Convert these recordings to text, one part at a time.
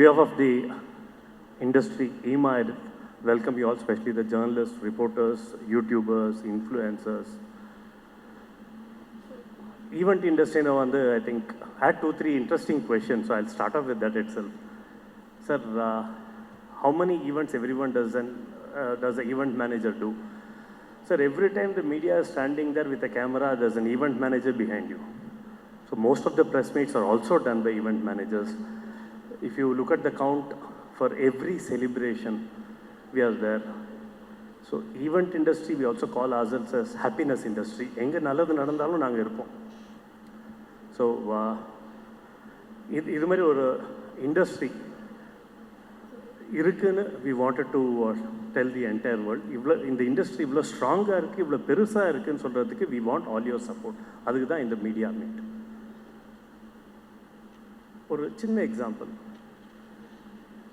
behalf of the industry, Eemagine, welcome you all, especially the journalists, reporters, YouTubers, influencers. Event industry now, I think, had 2-3 interesting questions, so I'll start off with that itself. Sir, how many events everyone does the event manager do? Sir, every time the media is standing there with a camera, there's an event manager behind you. So most of the press meets are also done by event managers. If you look at the count, for every celebration, we are there. So event industry, we also call ourselves as happiness industry. Enga nalladhu nadandhalum naanga irupom. So idu mari oru industry irukunu we wanted to tell the entire world. In the industry ivlo strong ah irukku, ivlo perusa irukku nu solradhukku we want all your support. Adukku dhaan indha media meet. ஒரு சின்ன example,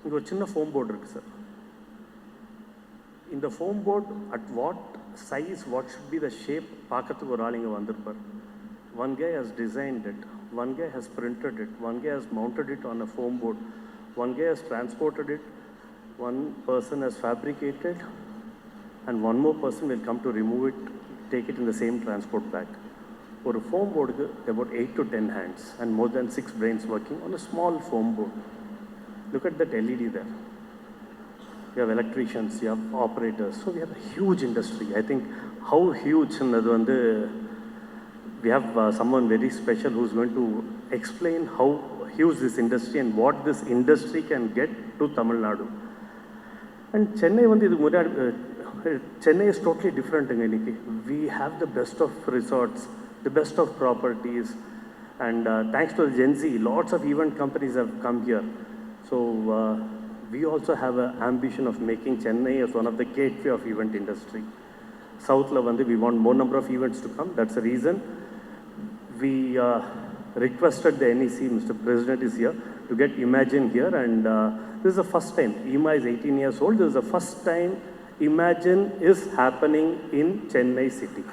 இங்கே ஒரு சின்ன foam board இருக்குது சார். இந்த foam board at what size, what should be the shape பார்க்கறதுக்கு ஒரு ஆள் இங்கே வந்திருப்பார். One guy has designed it, one guy has printed it, one guy has mounted it on a foam board, one guy has transported it, one person has fabricated, and one more person will come to remove it, take it in the same transport back. ஒரு foam board, about 8 to 10 hands and more than 6 brains working on a small foam board. Look at that LED there. You have electricians, you have operators. So we have a huge industry. I think how huge, we have someone very special who's going to explain how huge this industry and what this industry can get to Tamil Nadu. And Chennai, Chennai is totally different. We have the best of resorts, the best of properties, and thanks to the Gen Z, lots of event companies have come here. So we also have an ambition of making Chennai as one of the gateway of event industry. South la we want more number of events to come. That's the reason we requested the NEC, Mr. President is here, to get Eemagine here, and this is the first time. Eema is 18 years old. This is the first time Eemagine is happening in Chennai city.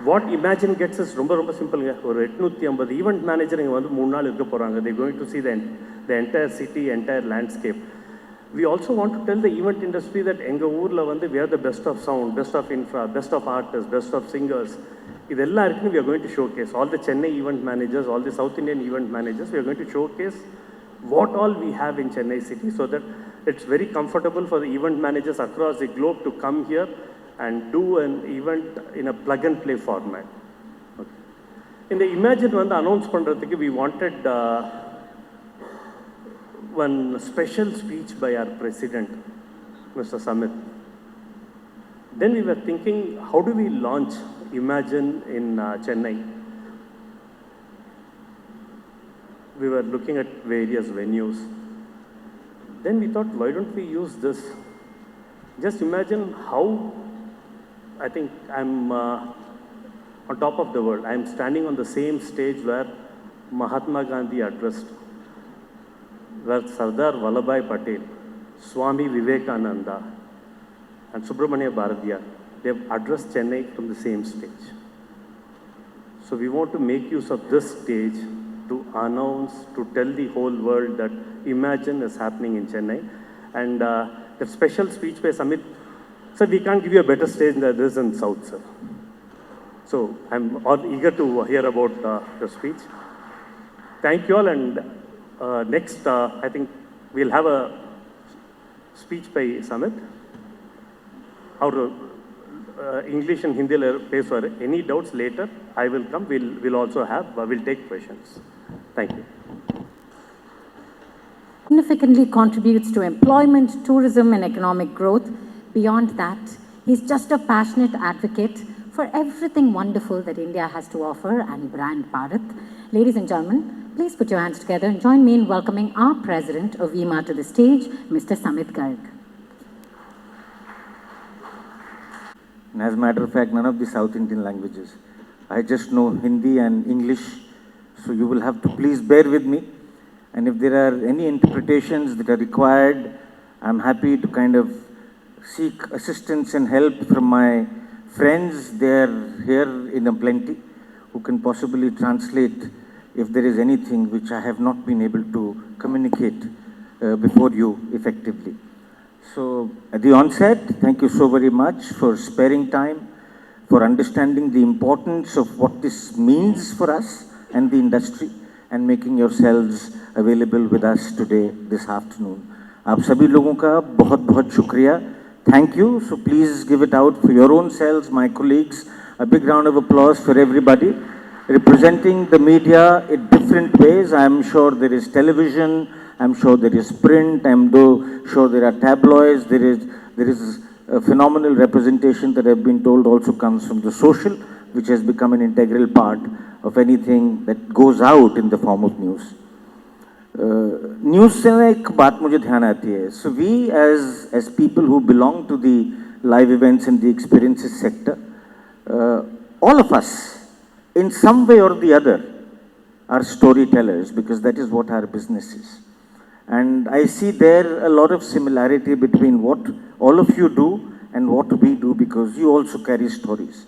What Eemagine gets is ரொம்ப simple. ஒரு 850 event manager இங்கே வந்து 3 நாள் இருக்க போகிறாங்க. They're going to see the entire city, entire landscape. We also want to tell the event industry that எங்கள் ஊரில் வந்து we are the best of sound, best of infra, best of artists, best of singers. இதெல்லாம் இருக்குன்னு we are going to showcase. All the Chennai event managers, all the South Indian event managers, we are going to showcase what all we have in Chennai city, so that it's very comfortable for the event managers across the globe to come here and do an event in a plug and play format. Okay. In the Eemagine வந்து announce பண்றதுக்கு we wanted one special speech by our president, Mr. Samit. Then we were thinking, how do we launch Eemagine in Chennai? We were looking at various venues. Then we thought, why don't we use this? Just imagine how, I think I'm on top of the world. I'm standing on the same stage where Mahatma Gandhi addressed, where Sardar Vallabhbhai Patel, Swami Vivekananda, and Subramania Bharatiya, they've addressed Chennai from the same stage. So we want to make use of this stage to announce, to tell the whole world that Eemagine is happening in Chennai. And the special speech by Samit, sir, we can't give you a better stage than this in South, sir. So I'm all eager to hear about the speech. Thank you all. And next, I think we'll have a speech by Samit. Our English and Hindi பேசுவார். Any doubts later, I will come. We'll also have, we'll take questions. Thank you. Significantly contributes to employment, tourism, and economic growth. Beyond that, he's just a passionate advocate for everything wonderful that India has to offer and brand Bharat. Ladies and gentlemen, please put your hands together and join me in welcoming our president of Eema to the stage, Mr. Samit Garg. And as a matter of fact, none of the South Indian languages. I just know Hindi and English, so you will have to please bear with me. And if there are any interpretations that are required, I'm happy to kind of seek assistance and help from my friends. They are here in a plenty who can possibly translate if there is anything which I have not been able to communicate before you effectively. So at the onset, thank you so very much for sparing time, for understanding the importance of what this means for us and the industry, and making yourselves available with us today, this afternoon. आप सभी लोगों का बहुत बहुत शुक्रिया. Thank you. So please give it out for your own selves, my colleagues. A big round of applause for everybody. Representing the media in different ways. I'm sure there is television, I'm sure there is print, sure there are tabloids, there is a phenomenal representation that I've been told also comes from the social, which has become an integral part of anything that goes out in the form of news. News से ना एक बात मुझे ध्यान आती है. So we as people who belong to the live events and the experiences sector, all of us, in some way or the other, are storytellers, because that is what our business is. And I see there a lot of similarity between what all of you do and what we do, because you also carry stories.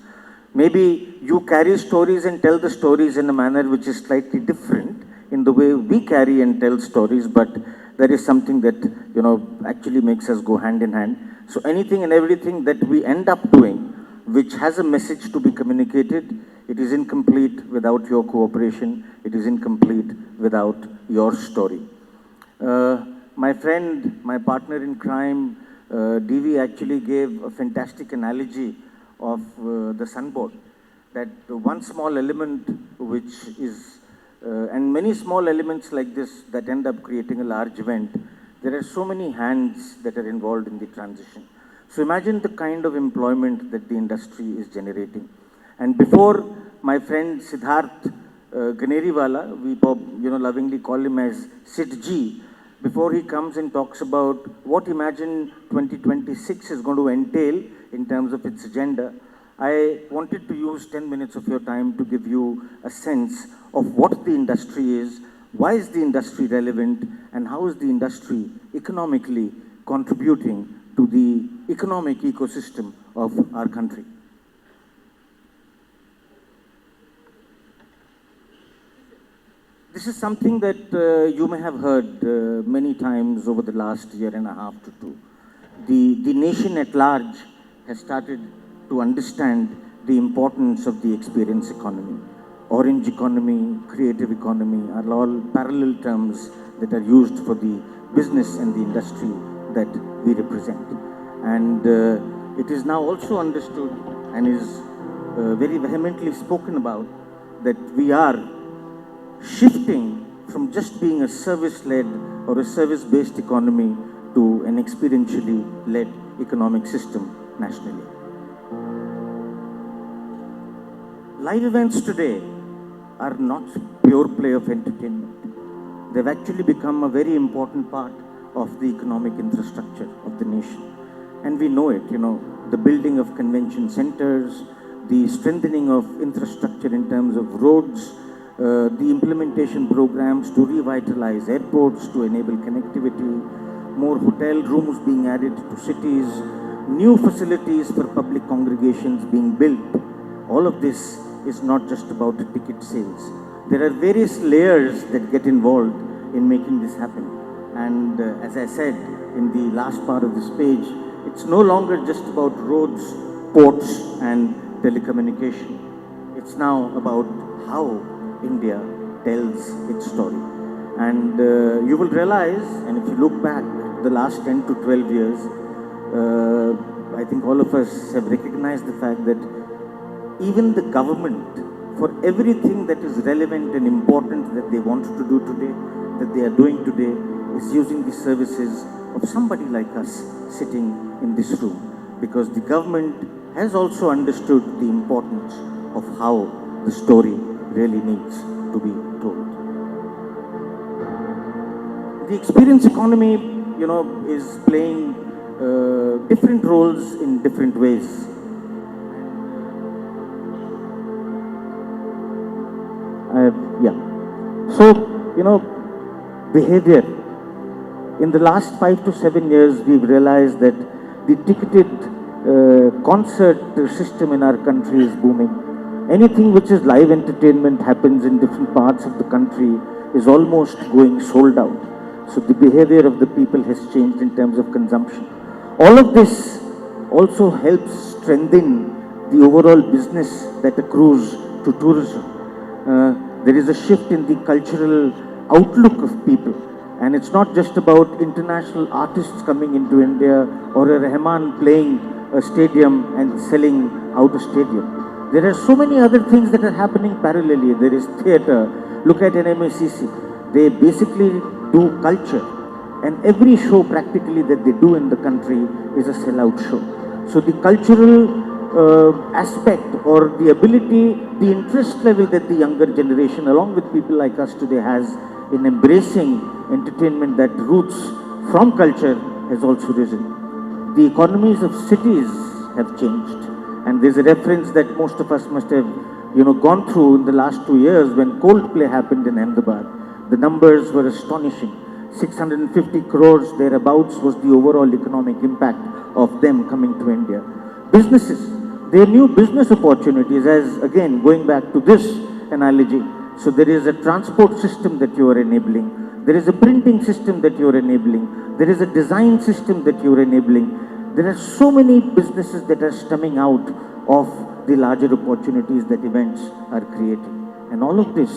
Maybe you carry stories and tell the stories in a manner which is slightly different in the way we carry and tell stories, but there is something that, you know, actually makes us go hand in hand. So anything and everything that we end up doing, which has a message to be communicated, it is incomplete without your cooperation. It is incomplete without your story. My friend, my partner in crime, DV actually gave a fantastic analogy of the sunboard. That one small element which is, and many small elements like this that end up creating a large event, there are so many hands that are involved in the transition. So imagine the kind of employment that the industry is generating. And before, my friend Siddharth Ganeriwala, we lovingly call him as Sid G, before he comes and talks about what Eemagine 2026 is going to entail in terms of its agenda, I wanted to use 10 minutes of your time to give you a sense of what the industry is, why is the industry relevant, and how is the industry economically contributing to the economic ecosystem of our country. This is something that you may have heard many times over the last year and a half to two. The nation at large has started to understand the importance of the experience economy. Orange economy, creative economy are all parallel terms that are used for the business and the industry that we represent. And it is now also understood and is very vehemently spoken about that we are shifting from just being a service-led or a service-based economy to an experientially led economic system nationally. Live events today are not pure play of entertainment. They've actually become a very important part of the economic infrastructure of the nation. And we know it, the building of convention centers, the strengthening of infrastructure in terms of roads, the implementation programs to revitalize airports, to enable connectivity, more hotel rooms being added to cities, new facilities for public congregations being built. All of this is not just about ticket sales. There are various layers that get involved in making this happen. And as I said in the last part of this page, it's no longer just about roads, ports, and telecommunication. It's now about how India tells its story. And you will realize, and if you look back the last 10 to 12 years, I think all of us have recognized the fact that even the government, for everything that is relevant and important that they want to do today, that they are doing today, is using the services of somebody like us sitting in this room. Because the government has also understood the importance of how the story really needs to be told. The experience economy, is playing different roles in different ways. So, behavior. In the last 5 to 7 years, we've realized that the ticketed concert system in our country is booming. anything which is live entertainment happens in different parts of the country is almost going sold out. So the behavior of the people has changed in terms of consumption. All of this also helps strengthen the overall business that accrues to tourism. There is a shift in the cultural outlook of people. And it's not just about international artists coming into India or a Rahman playing a stadium and selling out a stadium. There are so many other things that are happening parallelly. There is theatre. Look at NMACC. They basically do culture. And every show practically that they do in the country is a sellout show. So the cultural aspect or the ability, the interest level that the younger generation, along with people like us today, has in embracing entertainment that roots from culture has also risen. The economies of cities have changed. And there's a reference that most of us must have, gone through in the last 2 years when Coldplay happened in Ahmedabad. The numbers were astonishing. 650 crores thereabouts was the overall economic impact of them coming to India. Businesses, they new business opportunities, as again, going back to this analogy. So there is a transport system that you are enabling. There is a printing system that you are enabling. There is a design system that you are enabling. There are so many businesses that are stemming out of the larger opportunities that events are creating. And all of this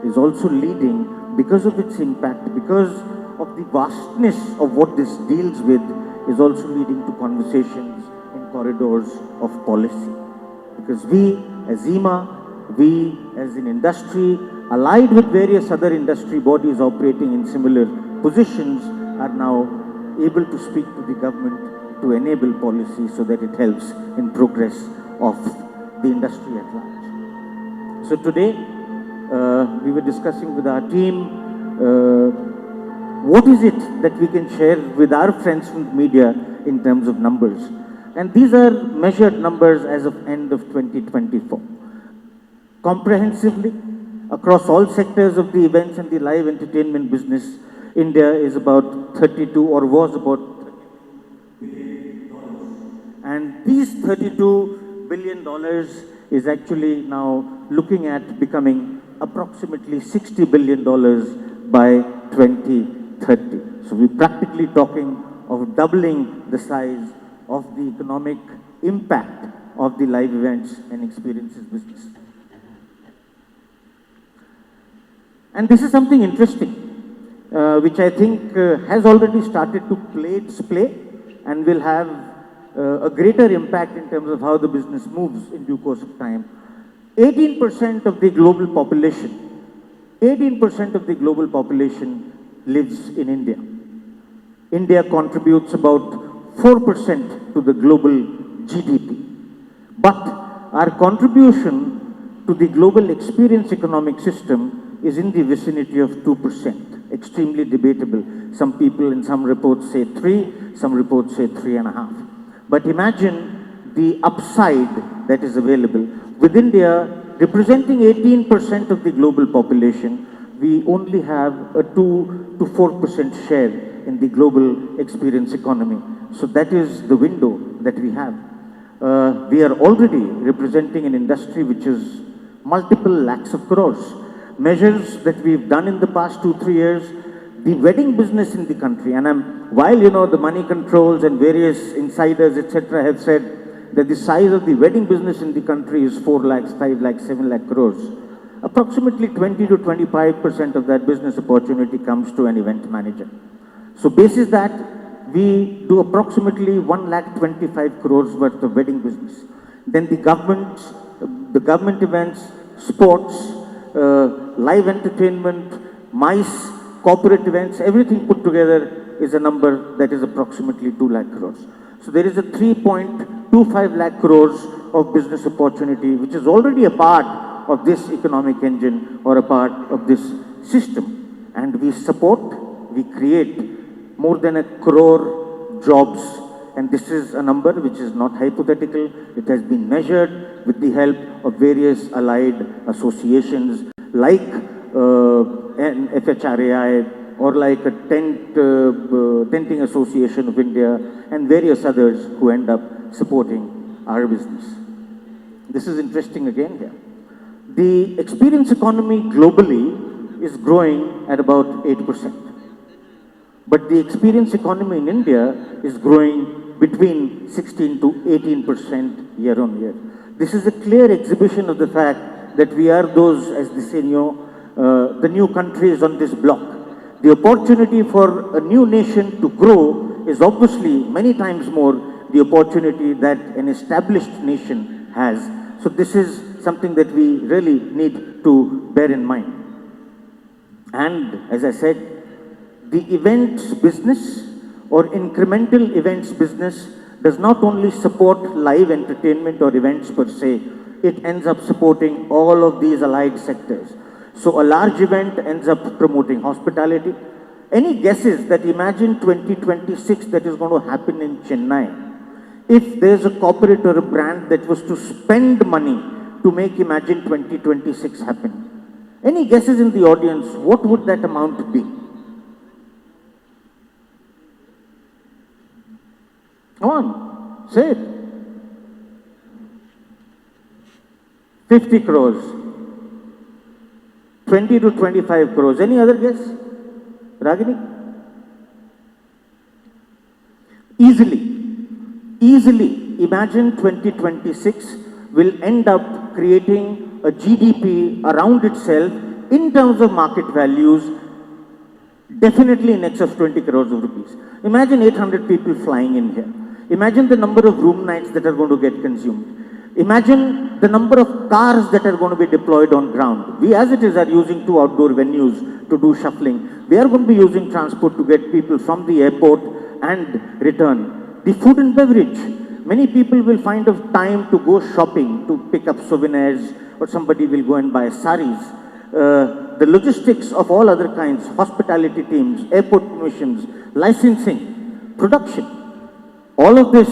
is also leading, because of its impact, because of the vastness of what this deals with, is also leading to conversations in corridors of policy. Because we as EMA, we as an industry, allied with various other industry bodies operating in similar positions, are now able to speak to the government to enable policy so that it helps in progress of the industry at large. So today, we were discussing with our team, what is it that we can share with our friends from media in terms of numbers. And these are measured numbers as of end of 2024. Comprehensively, across all sectors of the events and the live entertainment business, India is about 32 or was about and these $32 billion is actually now looking at becoming approximately $60 billion by 2030. So we're practically talking of doubling the size of the economic impact of the live events and experiences business. And this is something interesting, which I think has already started to play its play and will have a greater impact in terms of how the business moves in due course of time. 18% of the global population, 18% of the global population lives in India. India contributes about 4% to the global GDP. But our contribution to the global experience economic system is in the vicinity of 2%. Extremely debatable. Some people in some reports say 3, some reports say 3.5. But imagine the upside that is available. With India representing 18% of the global population, we only have a 2 to 4% share in the global experience economy. So that is the window that we have. We are already representing an industry which is multiple lakhs of crores. Measures that we've done in the past 2-3 years, the wedding business in the country, and while the money controls and various insiders, etc., have said that the size of the wedding business in the country is 4 lakhs, 5 lakhs, 7 lakh crores, approximately 20 to 25% of that business opportunity comes to an event manager. So basis that, we do approximately 1,25,000 crores worth of wedding business. Then the government events, sports, live entertainment, MICE, corporate events, everything put together is a number that is approximately 2 lakh crores. So there is a 3.25 lakh crores of business opportunity, which is already a part of this economic engine or a part of this system. And we support, we create more than 1 crore jobs. And this is a number which is not hypothetical. It has been measured with the help of various allied associations like an FHRAI or like a Tenting Association of India and various others who end up supporting our business. this is interesting again here. The experience economy globally is growing at about 8%. But the experience economy in India is growing between 16 to 18% year on year. This is a clear exhibition of the fact that we are those, as they say, the new countries on this block. The opportunity for a new nation to grow is obviously many times more the opportunity that an established nation has. So this is something that we really need to bear in mind. And as I said, the events business or incremental events business does not only support live entertainment or events per se, it ends up supporting all of these allied sectors. So a large event ends up promoting hospitality. Any guesses that Eemagine 2026 that is going to happen in Chennai, if there's a corporate or a brand that was to spend money to make Eemagine 2026 happen, any guesses in the audience, what would that amount be? Come on, say it. 50 crores. 20 to 25 crores. Any other guess? Ragini? Easily, Eemagine 2026 will end up creating a GDP around itself in terms of market values, definitely in excess of 20 crores of rupees. Imagine 800 people flying in here. Imagine the number of room nights that are going to get consumed. Imagine the number of cars that are going to be deployed on ground. We as it is are using 2 outdoor venues to do shuffling. We are going to be using transport to get people from the airport and return. The food and beverage. Many people will find of time to go shopping, to pick up souvenirs, or somebody will go and buy saris. The logistics of all other kinds, hospitality teams, airport permissions, licensing, production. All of this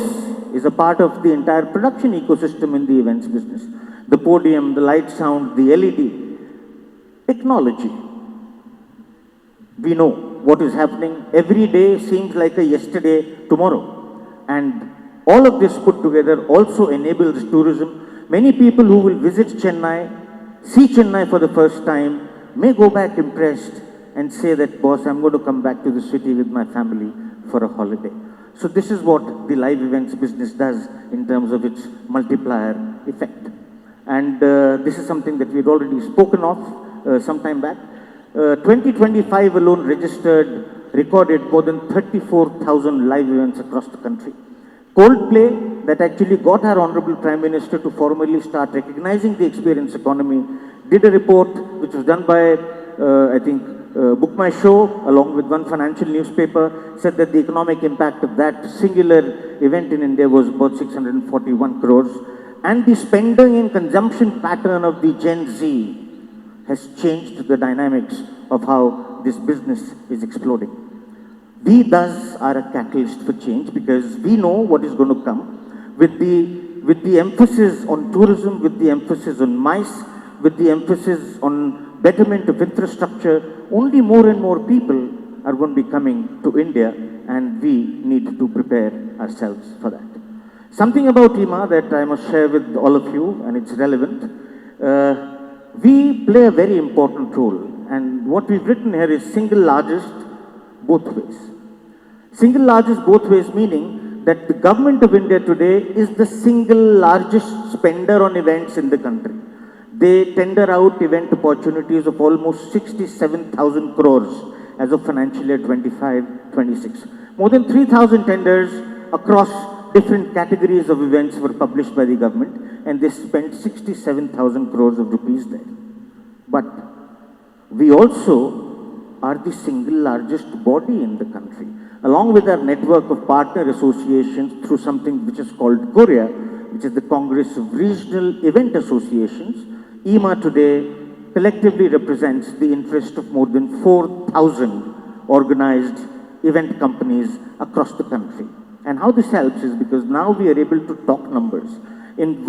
is a part of the entire production ecosystem in the events business. The podium, the light sound, the LED, technology. We know what is happening. Every day seems like a yesterday tomorrow. And all of this put together also enables tourism. Many people who will visit Chennai, see Chennai for the first time, may go back impressed and say that, boss, I'm going to come back to the city with my family for a holiday. So this is what the live events business does in terms of its multiplier effect. And this is something that we've already spoken of some time back. 2025 alone recorded more than 34,000 live events across the country. Coldplay, that actually got our Honorable Prime Minister to formally start recognizing the experience economy, did a report which was done by, I think, Book My Show, along with one financial newspaper, said that the economic impact of that singular event in India was about 641 crores. And the spending and consumption pattern of the Gen Z has changed the dynamics of how this business is exploding. We thus are a catalyst for change because we know what is going to come with the emphasis on tourism, with the emphasis on MICE, with the emphasis on betterment of infrastructure. Only more and more people are going to be coming to India, and we need to prepare ourselves for that. Something about EMA that I must share with all of you, and it's relevant. We play a very important role, and what we've written here is single largest both ways. Single largest both ways meaning that the government of India today is the single largest spender on events in the country. They tender out event opportunities of almost 67,000 crores as of financial year 25-26. More than 3,000 tenders across different categories of events were published by the government, and they spent 67,000 crores of rupees there. But we also are the single largest body in the country, along with our network of partner associations through something which is called Korea, which is the Congress of Regional Event Associations. EMA today collectively represents the interest of more than 4,000 organized event companies across the country. And how this helps is because now we are able to talk numbers. In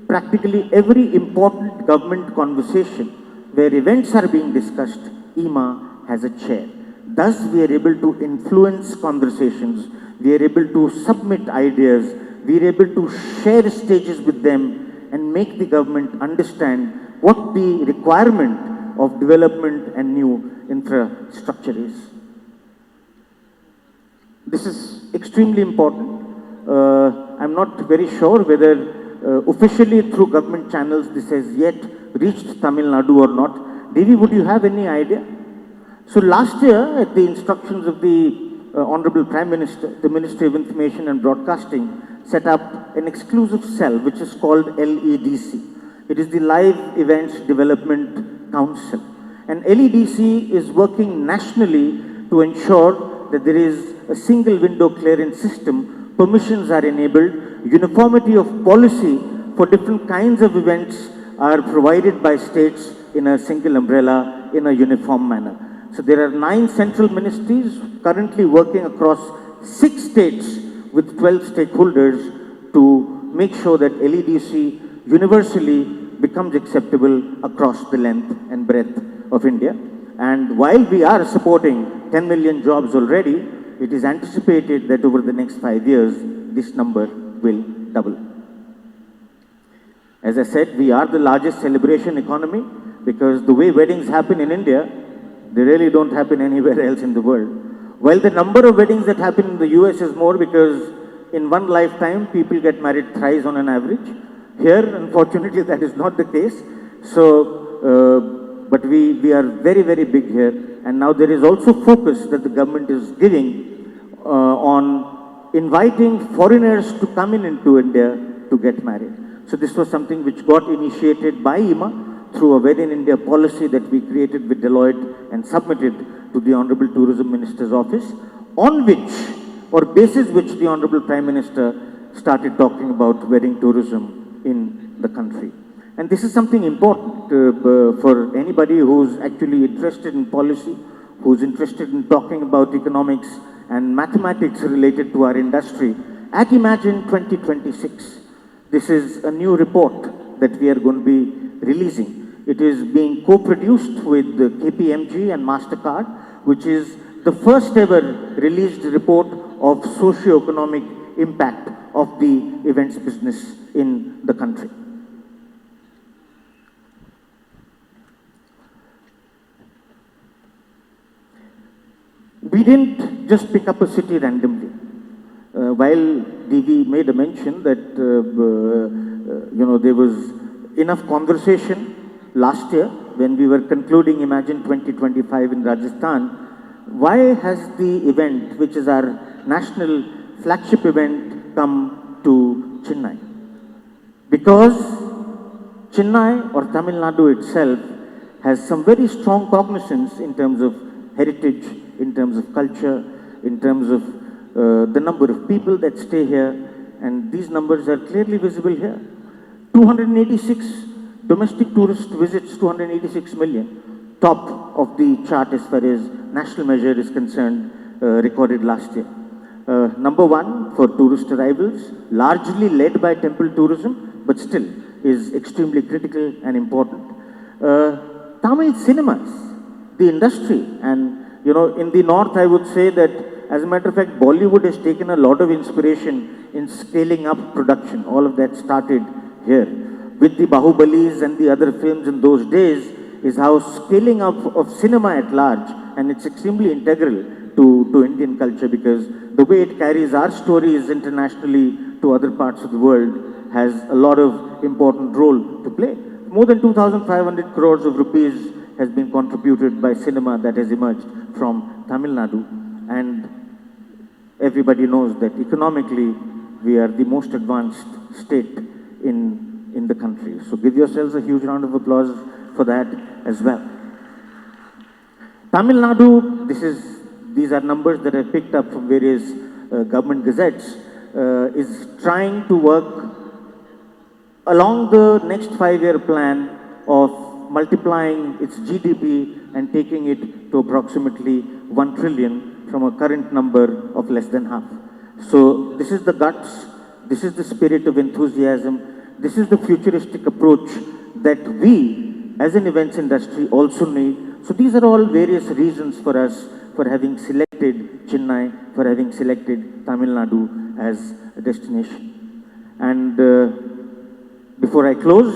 practically every important government conversation where events are being discussed, EMA has a chair. Thus, we are able to influence conversations, we are able to submit ideas, we are able to share stages with them, and make the government understand what the requirement of development and new infrastructure is. This is extremely important. I'm not very sure whether officially through government channels this has yet reached Tamil Nadu or not. Devi, would you have any idea? So last year, at the instructions of the Honorable Prime Minister, the Ministry of Information and Broadcasting set up an exclusive cell which is called LEDC. It is the Live Events Development Council. And LEDC is working nationally to ensure that there is a single window clearance system, permissions are enabled, uniformity of policy for different kinds of events are provided by states in a single umbrella in a uniform manner. So there are 9 central ministries currently working across 6 states with 12 stakeholders to make sure that LEDC universally becomes acceptable across the length and breadth of India. And while we are supporting 10 million jobs already, it is anticipated that over the next 5 years, this number will double. As I said, we are the largest celebration economy because the way weddings happen in India, they really don't happen anywhere else in the world. While the number of weddings that happen in the US is more because in one lifetime, people get married thrice on an average. Here, unfortunately, that is not the case. So, but we are very, very big here. And now there is also focus that the government is giving on inviting foreigners to come into India to get married. So this was something which got initiated by IMA through a Wedding in India policy that we created with Deloitte and submitted to the Honorable Tourism Minister's office, on which, or basis which the Honorable Prime Minister started talking about wedding tourism in the country. And this is something important for anybody who's actually interested in policy, who's interested in talking about economics and mathematics related to our industry. At Eemagine 2026, this is a new report that we are going to be releasing. It is being co-produced with the KPMG and MasterCard, which is the first ever released report of socio-economic impact of the events business in the country. We didn't just pick up a city randomly. While DV made a mention that there was enough conversation last year when we were concluding Eemagine 2025 in Rajasthan, why has the event, which is our national flagship event, come to Chennai? Because Chennai or Tamil Nadu itself has some very strong cognizance in terms of heritage, in terms of culture, in terms of the number of people that stay here, and these numbers are clearly visible here. 286 domestic tourist visits, 286 million, top of the chart as far as national measure is concerned, recorded last year. Number 1 for tourist arrivals, largely led by temple tourism, but still is extremely critical and important. Tamil cinemas, the industry, and in the north I would say that, as a matter of fact, Bollywood has taken a lot of inspiration in scaling up production. All of that started here. With the Bahubalis and the other films in those days is how scaling up of cinema at large, and it's extremely integral to Indian culture because the way it carries our stories internationally to other parts of the world has a lot of important role to play. More than 2,500 crores of rupees has been contributed by cinema that has emerged from Tamil Nadu, and everybody knows that economically we are the most advanced state in the country. So give yourselves a huge round of applause for that as well. Tamil Nadu, these are numbers that I picked up from various government gazettes, is trying to work along the next 5-year plan of multiplying its GDP and taking it to approximately 1 trillion from a current number of less than half. So this is the guts, this is the spirit of enthusiasm, this is the futuristic approach that we as an events industry also need. So these are all various reasons for us for having selected Chennai, for having selected Tamil Nadu as a destination. And Before I close,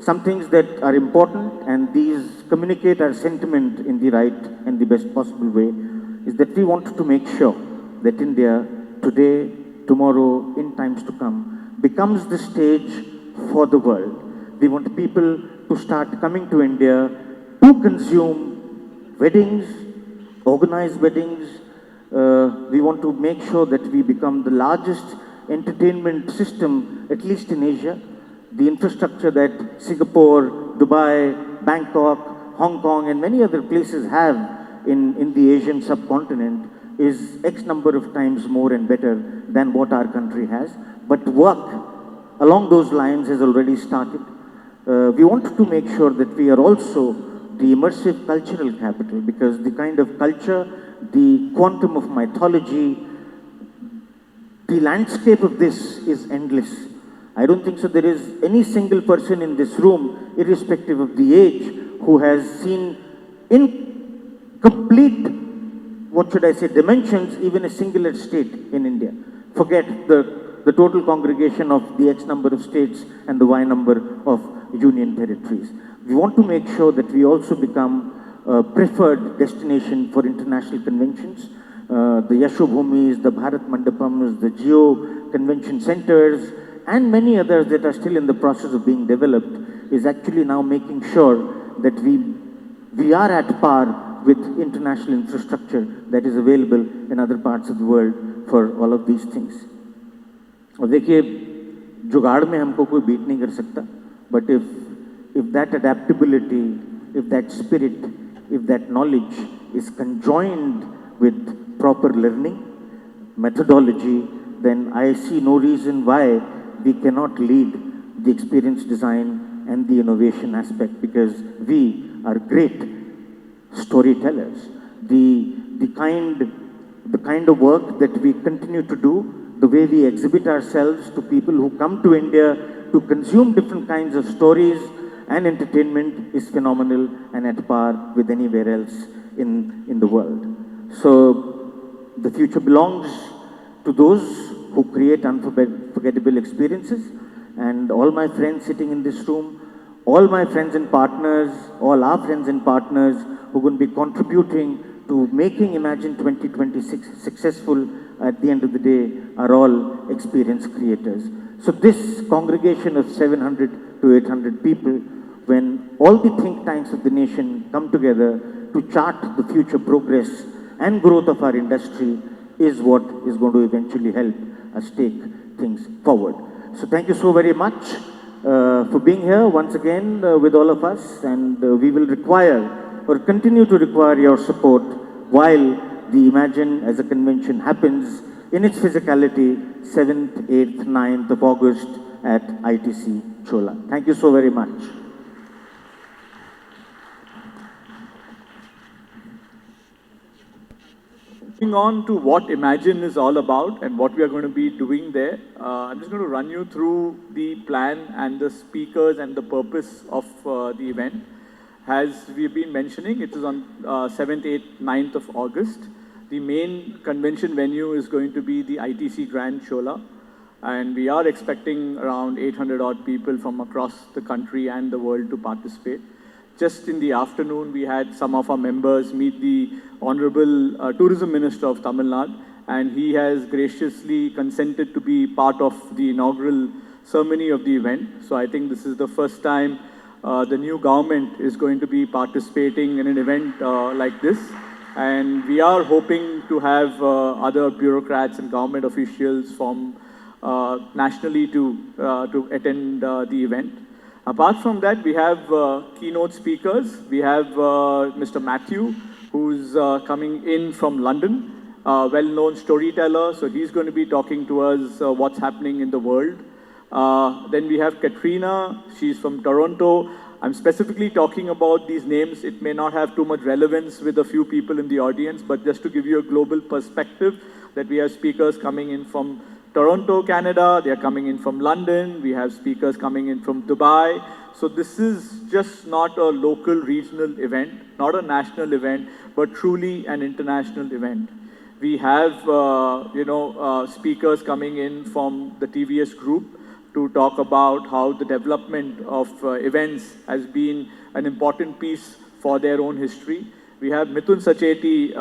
some things that are important, and these communicate our sentiment in the right and the best possible way, is that we want to make sure that India, today, tomorrow, in times to come, becomes the stage for the world. We want people to start coming to India to consume weddings, organize weddings. We want to make sure that we become the largest entertainment system, at least in Asia. The infrastructure that Singapore, Dubai, Bangkok, Hong Kong, and many other places have in the Asian subcontinent is X number of times more and better than what our country has. But work along those lines has already started. We want to make sure that we are also the immersive cultural capital, because the kind of culture, the quantum of mythology, the landscape of this is endless. I don't think so there is any single person in this room, irrespective of the age, who has seen in complete, what should I say, dimensions, even a singular state in India. Forget the total congregation of the X number of states and the Y number of union territories. We want to make sure that we also become a preferred destination for international conventions. The Yashobhumis, the Bharat Mandapams, the Geo convention centers, and many others that are still in the process of being developed, is actually now making sure that we are at par with international infrastructure that is available in other parts of the world for all of these things. और देखिए, जुगाड़ में हमको कोई beat नहीं कर सकता, but if that adaptability, if that spirit, if that knowledge is conjoined with proper learning, methodology, then I see no reason why we cannot lead the experience design and the innovation aspect, because we are great storytellers. The kind of work that we continue to do, the way we exhibit ourselves to people who come to India to consume different kinds of stories and entertainment, is phenomenal and at par with anywhere else in the world. So the future belongs to those who create unforgettable experiences, and all my friends sitting in this room, all my friends and partners, all our friends and partners who are going to be contributing to making Eemagine 2026 successful at the end of the day, are all experience creators. So this congregation of 700 to 800 people, when all the think tanks of the nation come together to chart the future progress and growth of our industry, is what is going to eventually help us take things forward. So thank you so very much for being here once again with all of us, and we will require or continue to require your support while the Eemagine as a convention happens in its physicality 7th, 8th, 9th of August at ITC Chola. Thank you so very much. Moving on to what Eemagine is all about and what we are going to be doing there, I'm just going to run you through the plan and the speakers and the purpose of the event. As we've been mentioning, it is on 7th, 8th, 9th of August. The main convention venue is going to be the ITC Grand Chola, and we are expecting around 800 odd people from across the country and the world to participate. Just in the afternoon, we had some of our members meet the Honorable Tourism Minister of Tamil Nadu, and he has graciously consented to be part of the inaugural ceremony of the event. So I think this is the first time the new government is going to be participating in an event like this. And we are hoping to have other bureaucrats and government officials from nationally to attend the event. Apart from that, we have keynote speakers. We have Mr. Matthew, who's coming in from London, well-known storyteller. So he's going to be talking to us what's happening in the world. Then we have Katrina. She's from Toronto. I'm specifically talking about these names. It may not have too much relevance with a few people in the audience, but just to give you a global perspective, that we have speakers coming in from Toronto, Canada. They're coming in from London. We have speakers coming in from Dubai. So this is just not a local regional event, not a national event, but truly an international event. We have, speakers coming in from the TVS group. to talk about how the development of events has been an important piece for their own history. We have Mithun Sacheti,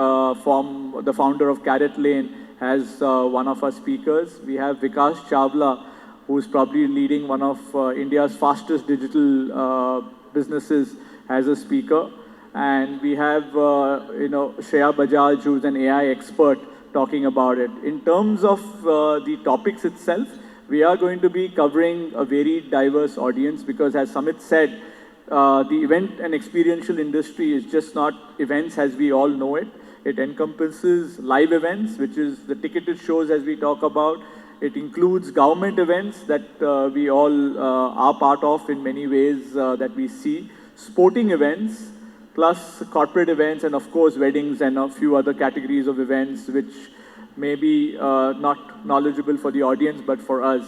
from the founder of Carrot Lane, as one of our speakers. We have Vikas Chawla, who's probably leading one of India's fastest digital businesses, as a speaker. And we have, Shreya Bajaj, who's an AI expert, talking about it. In terms of the topics itself, we are going to be covering a very diverse audience because, as Samit said, the event and experiential industry is just not events as we all know it. It encompasses live events, which is the ticketed shows as we talk about. It includes government events that we all are part of in many ways that we see, sporting events, plus corporate events, and of course weddings and a few other categories of events which may be not knowledgeable for the audience but for us.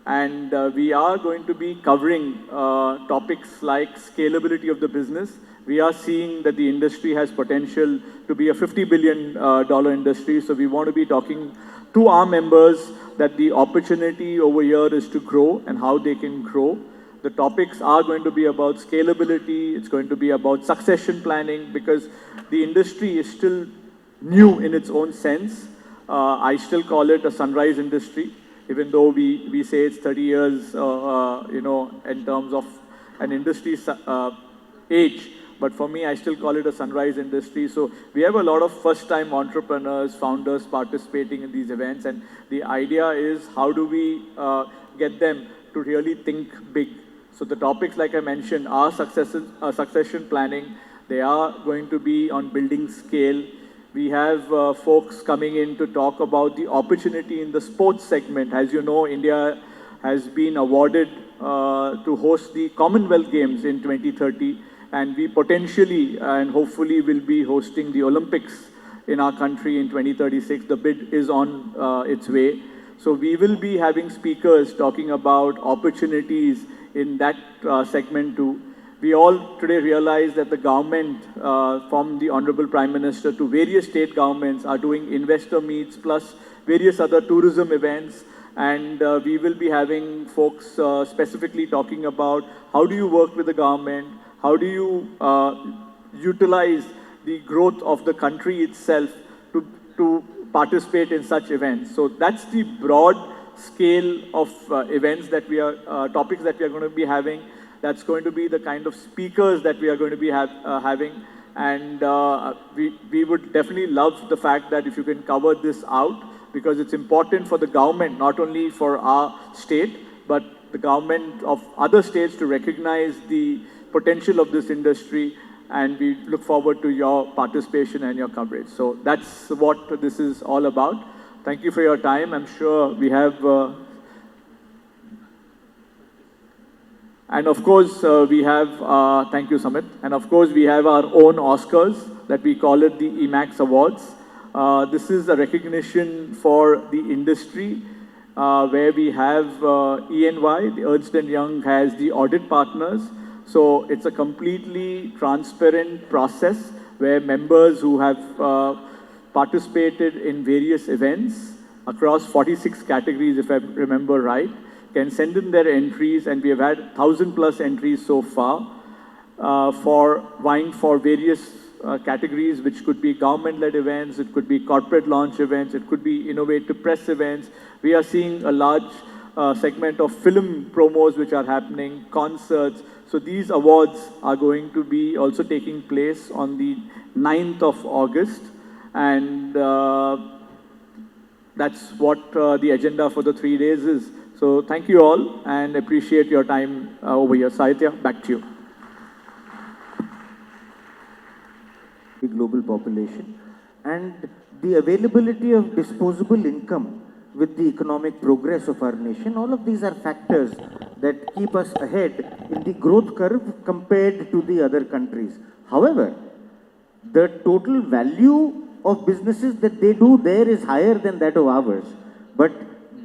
And we are going to be covering topics like scalability of the business. We are seeing that the industry has potential to be a $50 billion industry, so we want to be talking to our members that the opportunity over here is to grow and how they can grow. The topics are going to be about scalability, it's going to be about succession planning, because the industry is still new in its own sense. I still call it a sunrise industry, even though we say it's 30 years, in terms of an industry age. But for me, I still call it a sunrise industry. So we have a lot of first-time entrepreneurs, founders participating in these events. And the idea is, how do we get them to really think big? So the topics, like I mentioned, are succession planning. They are going to be on building scale. We have folks coming in to talk about the opportunity in the sports segment. As you know, India has been awarded to host the Commonwealth Games in 2030. And we potentially and hopefully will be hosting the Olympics in our country in 2036. The bid is on its way. So we will be having speakers talking about opportunities in that segment too. We all today realize that the government, from the Honorable Prime Minister to various state governments, are doing investor meets plus various other tourism events. And we will be having folks specifically talking about how do you work with the government, how do you utilize the growth of the country itself to participate in such events. So that's the broad scale of events that we are, topics that we are going to be having. That's going to be the kind of speakers that we are going to be having. And we would definitely love the fact that if you can cover this out, because it's important for the government, not only for our state, but the government of other states to recognize the potential of this industry, and we look forward to your participation and your coverage. So that's what this is all about. Thank you for your time. I'm sure we have, and of course we have, thank you Samit, and of course we have our own Oscars that we call it the Emax Awards. This is a recognition for the industry where we have EY, the Ernst & Young has the audit partners. So it's a completely transparent process where members who have participated in various events across 46 categories, if I remember right, can send in their entries, and we have had 1,000+ entries so far for vying for various categories, which could be government-led events, it could be corporate launch events, it could be innovative press events. We are seeing a large segment of film promos which are happening, concerts. So these awards are going to be also taking place on the 9th of August. And that's what the agenda for the 3 days is. So thank you all and appreciate your time over here. Saitya, back to you. The global population and the availability of disposable income with the economic progress of our nation, all of these are factors that keep us ahead in the growth curve compared to the other countries. However, the total value of businesses that they do there is higher than that of ours. But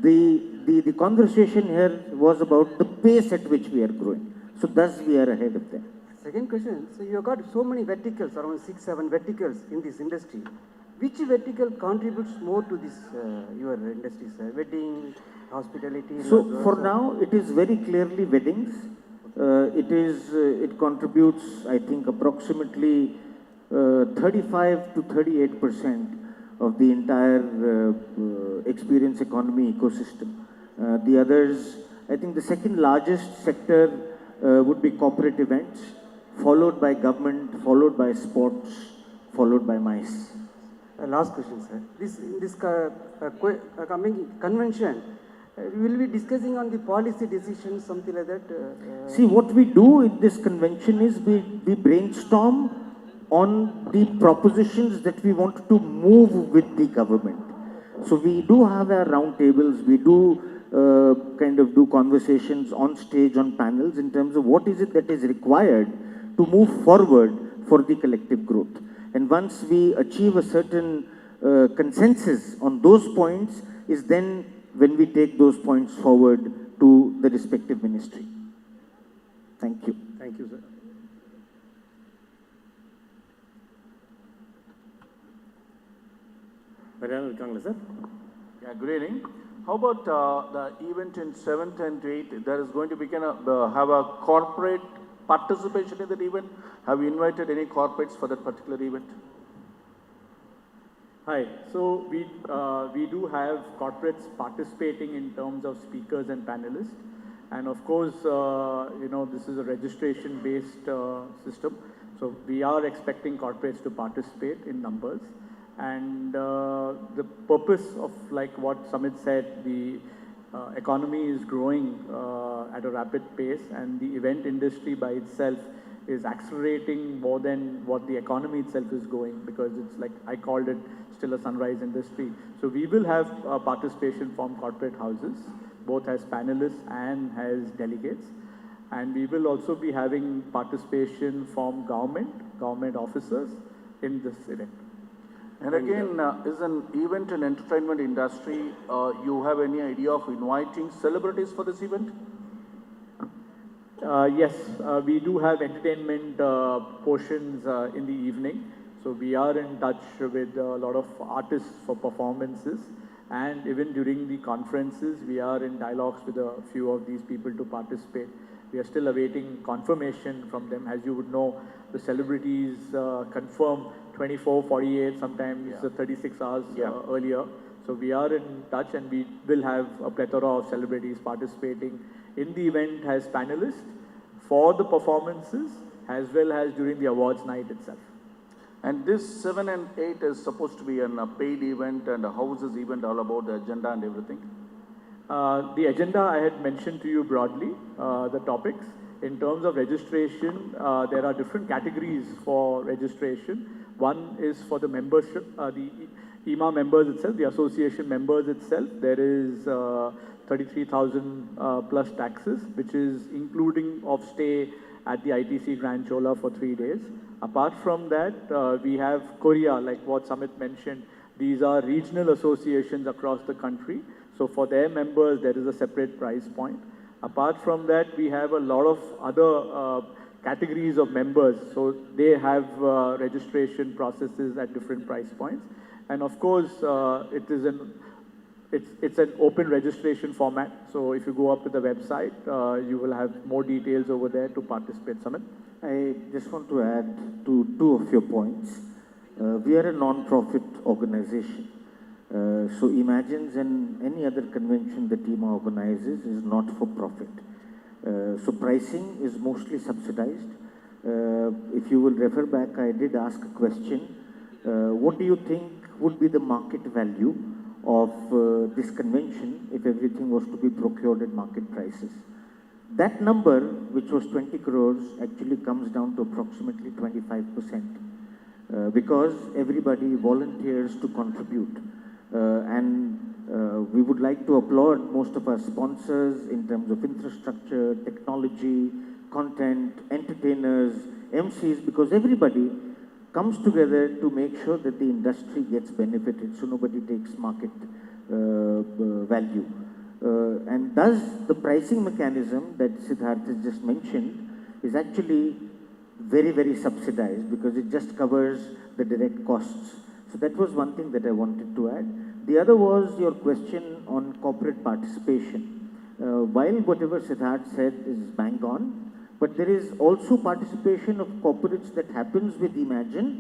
the conversation here was about the pace at which we are growing. So thus we are ahead of them. Second question, so you have got so many verticals, around 6, 7 verticals in this industry. Which vertical contributes more to this, your industry, sir? Wedding, hospitality? So for now, it is very clearly weddings. It contributes, I think, approximately 35 to 38% of the entire experience economy ecosystem. The others, I think the second largest sector would be corporate events, followed by government, followed by sports, followed by MICE. Last question, sir. This coming convention, will be discussing on the policy decisions, something like that? See, what we do in this convention is we brainstorm on the propositions that we want to move with the government. So we do have our round tables, we do kind of do conversations on stage, on panels, in terms of what is it that is required to move forward for the collective growth. And once we achieve a certain consensus on those points, is then when we take those points forward to the respective ministry. Thank you. Thank you, sir. Sir. Yeah, good evening. How about the event in 7th and 8th? There is going to be have a corporate participation in that event. Have you invited any corporates for that particular event? Hi. So we do have corporates participating in terms of speakers and panelists, and of course, this is a registration-based system. So we are expecting corporates to participate in numbers. And the purpose of, like what Samit said, the economy is growing at a rapid pace, and the event industry by itself is accelerating more than what the economy itself is going, because it's like, I called it still a sunrise industry. So we will have participation from corporate houses, both as panelists and as delegates. And we will also be having participation from government officers in this event. And again, is an event and entertainment industry, you have any idea of inviting celebrities for this event? Yes, we do have entertainment portions in the evening. So we are in touch with a lot of artists for performances. And even during the conferences, we are in dialogues with a few of these people to participate. We are still awaiting confirmation from them. As you would know, the celebrities confirm 24, 48, sometimes 36 hours earlier. So we are in touch, and we will have a plethora of celebrities participating in the event as panelists for the performances, as well as during the awards night itself. And this 7 and 8 is supposed to be a paid event, and how is this event all about, the agenda and everything? The agenda I had mentioned to you broadly, the topics. In terms of registration, there are different categories for registration. One is for the membership, the EMA members itself, the association members itself. There is 33,000 plus taxes, which is including of stay at the ITC Grand Chola for 3 days. Apart from that, we have Korea, like what Samit mentioned. These are regional associations across the country. So for their members, there is a separate price point. Apart from that, we have a lot of other categories of members. So they have registration processes at different price points. And of course, it's an open registration format. So if you go up to the website, you will have more details over there to participate. Samit? I just want to add to two of your points. We are a non-profit organization. So Eemagine's and any other convention that EMA organizes is not for profit. So pricing is mostly subsidized. If you will refer back, I did ask a question. What do you think would be the market value of this convention if everything was to be procured at market prices? That number, which was 20 crores, actually comes down to approximately 25%, because everybody volunteers to contribute. We would like to applaud most of our sponsors in terms of infrastructure, technology, content, entertainers, MCs, because everybody comes together to make sure that the industry gets benefited, so nobody takes market value. And thus, the pricing mechanism that Siddharth has just mentioned is actually very, very subsidized, because it just covers the direct costs. So that was one thing that I wanted to add. The other was your question on corporate participation. While whatever Siddharth said is bang on, but there is also participation of corporates that happens with Eemagine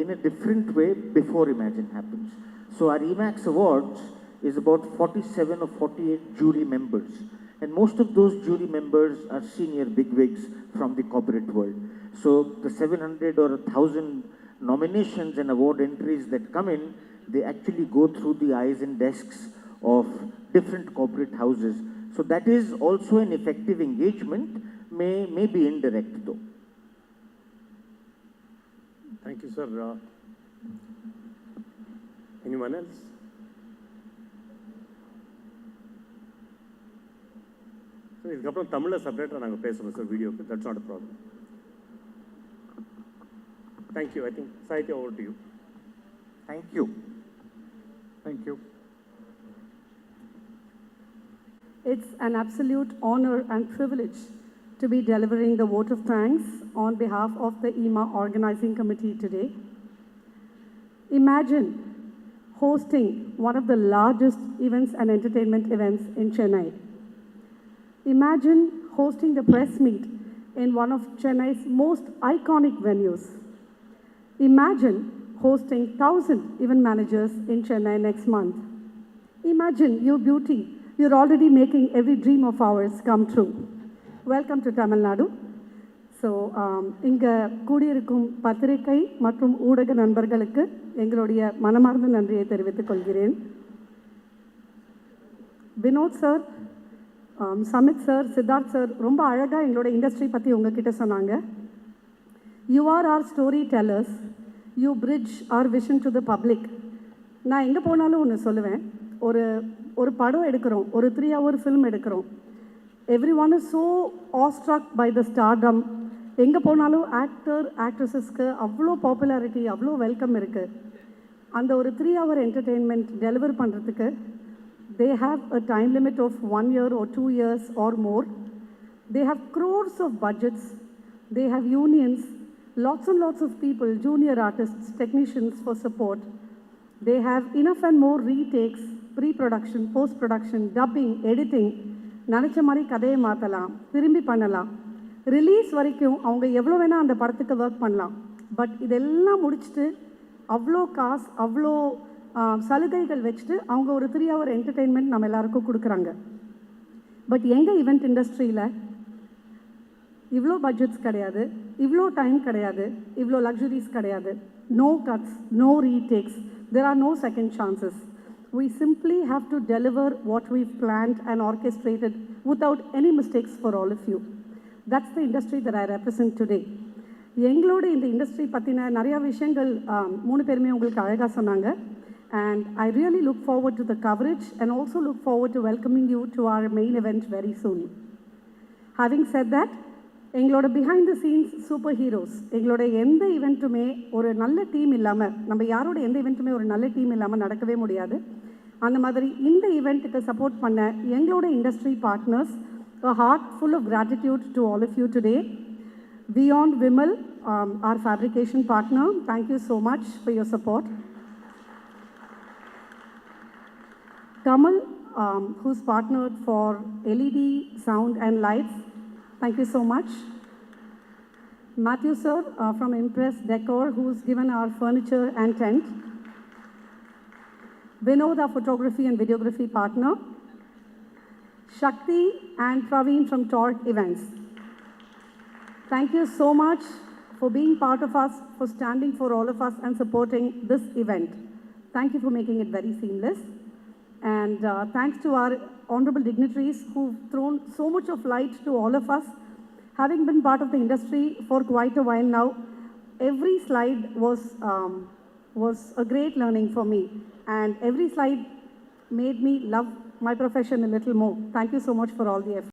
in a different way before Eemagine happens. So our Emax Awards is about 47 or 48 jury members. And most of those jury members are senior bigwigs from the corporate world. So the 700 or 1,000 nominations and award entries that come in, they actually go through the eyes and desks of different corporate houses. So that is also an effective engagement, may be indirect though. Thank you, sir. Anyone else? So, இதுக்கப்புறம் தமிழில் செப்பரேட்டாக நாங்கள் பேசுகிறோம் sir வீடியோக்கு. That's not a problem. Thank you. I think, Sahitya, over to you. Thank you. Thank you. It's an absolute honor and privilege to be delivering the vote of thanks on behalf of the EMA Organizing Committee today. Imagine hosting one of the largest events and entertainment events in Chennai. Imagine hosting the press meet in one of Chennai's most iconic venues. Imagine hosting 1,000 event managers in Chennai next month. Imagine you beauty, you're already making every dream of ours come true. Welcome to Tamil Nadu. So இங்கே கூடியிருக்கும் பத்திரிகை மற்றும் ஊடக நண்பர்களுக்கு எங்களுடைய மனமார்ந்த நன்றியை தெரிவித்துக் கொள்கிறேன். Vinod sir, Samit sir, Siddharth sir ரொம்ப அழகாக எங்களோட இண்டஸ்ட்ரி பற்றி உங்ககிட்ட சொன்னாங்க. You are our story tellers, you bridge our vision to the public. நான் எங்கே போனாலும் ஒன்று சொல்லுவேன், ஒரு படம் எடுக்கிறோம், ஒரு 3 hour ஃபில்ம் எடுக்கிறோம். Everyone is so awestruck by the stardom. எங்கே போனாலும் ஆக்டர் ஆக்ட்ரஸஸ்க்கு அவ்வளோ பாப்புலாரிட்டி, அவ்வளோ வெல்கம் இருக்குது. அந்த ஒரு 3 hour என்டர்டெயின்மெண்ட் டெலிவர் பண்ணுறதுக்கு they have a time limit of 1 year or 2 years or more. They have crores of budgets. They have unions, lots and lots of people, junior artists, technicians for support. They have enough and more retakes, pre-production, post-production, dubbing, editing. நினச்ச மாதிரி கதையை மாற்றலாம், திரும்பி பண்ணலாம், release வரைக்கும் அவங்க எவ்வளோ வேணால் அந்த படத்துக்கு ஒர்க் பண்ணலாம். பட் இதெல்லாம் முடிச்சுட்டு அவ்வளோ காசு, அவ்வளோ சலுகைகள் வச்சுட்டு அவங்க ஒரு 3 hour என்டர்டெயின்மெண்ட் நம்ம எல்லாருக்கும் கொடுக்குறாங்க. பட் எங்கள் ஈவெண்ட் இண்டஸ்ட்ரியில் இவ்வளோ பட்ஜெட்ஸ் கிடையாது, இவ்வளோ டைம் கிடையாது, இவ்வளோ லக்ஸுரிஸ் கிடையாது. No cuts, no retakes, there are no second chances. We simply have to deliver what we've planned and orchestrated without any mistakes for all of you. That's the industry that I represent today. எங்களோட இந்த industry பற்றின நிறையா விஷயங்கள் 3 பேருமே உங்களுக்கு அழகாக சொன்னாங்க. And I really look forward to the coverage and also look forward to welcoming you to our main event very soon. Having said that, எங்களோட behind the scenes super heroes, எங்களோட எந்த ஈவெண்ட்டுமே ஒரு நல்ல டீம் இல்லாமல், நம்ம யாரோட எந்த ஈவெண்ட்டுமே ஒரு நல்ல டீம் இல்லாமல் நடக்கவே முடியாது. அந்த மாதிரி இந்த ஈவெண்ட்டுக்கு சப்போர்ட் பண்ண எங்களோட industry partners, a heart full of gratitude to all of you today. Beyond Vimal, our fabrication partner, thank you so much for your support. Kamal, who's partnered for LED, sound and lights, thank you so much. Matthew sir from Impress Decor, who's given our furniture and tent. Vinod, our photography and videography partner. Shakti and Praveen from Torque Events. Thank you so much for being part of us, for standing for all of us and supporting this event. Thank you for making it very seamless. And thanks to our honorable dignitaries who've thrown so much of light to all of us. Having been part of the industry for quite a while now, every slide was a great learning for me. And every slide made me love my profession a little more. Thank you so much for all the effort.